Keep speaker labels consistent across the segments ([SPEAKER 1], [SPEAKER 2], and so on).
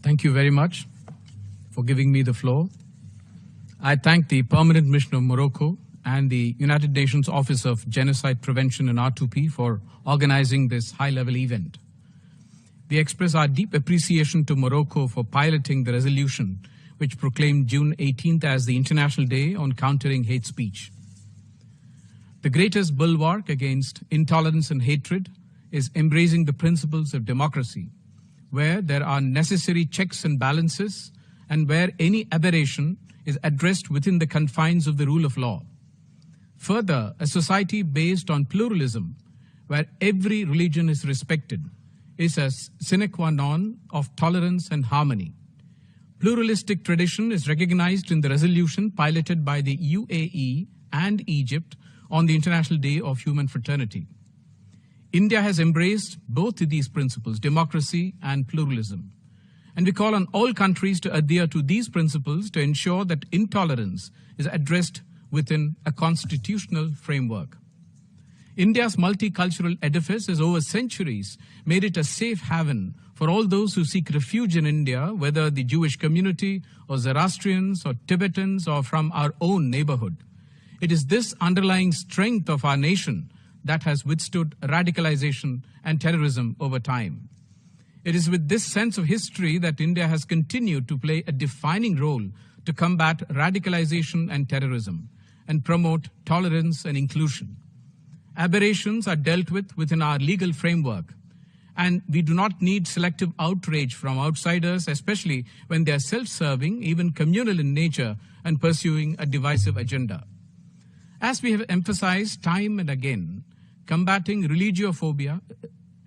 [SPEAKER 1] Thank you very much for giving me the floor. I thank the Permanent Mission of Morocco and the United Nations Office of Genocide Prevention and R2P for organizing this high-level event. We express our deep appreciation to Morocco for piloting the resolution which proclaimed June 18th as the International Day on Countering Hate Speech. The greatest bulwark against intolerance and hatred is embracing the principles of democracy, where there are necessary checks and balances and where any aberration is addressed within the confines of the rule of law. Further, a society based on pluralism, where every religion is respected, is a sine qua non of tolerance and harmony. Pluralistic tradition is recognized in the resolution piloted by the UAE and Egypt on the International Day of Human Fraternity. India has embraced both these principles, democracy and pluralism. And we call on all countries to adhere to these principles to ensure that intolerance is addressed within a constitutional framework. India's multicultural edifice has over centuries made it a safe haven for all those who seek refuge in India, whether the Jewish community or Zoroastrians or Tibetans or from our own neighborhood. It is this underlying strength of our nation that has withstood radicalization and terrorism over time. It is with this sense of history that India has continued to play a defining role to combat radicalization and terrorism and promote tolerance and inclusion. Aberrations are dealt with within our legal framework, and we do not need selective outrage from outsiders, especially when they are self-serving, even communal in nature, and pursuing a divisive agenda. As we have emphasized time and again, combating religiophobia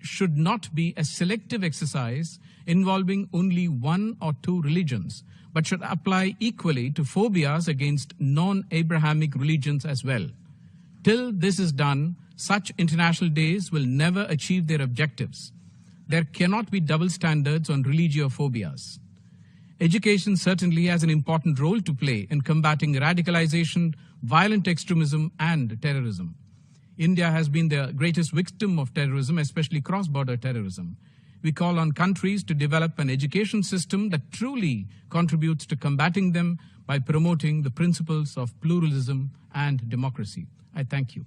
[SPEAKER 1] should not be a selective exercise involving only one or two religions, but should apply equally to phobias against non-Abrahamic religions as well. Till this is done, such international days will never achieve their objectives. There cannot be double standards on religiophobias. Education certainly has an important role to play in combating radicalization, violent extremism, and terrorism. India has been the greatest victim of terrorism, especially cross-border terrorism. We call on countries to develop an education system that truly contributes to combating them by promoting the principles of pluralism and democracy. I thank you.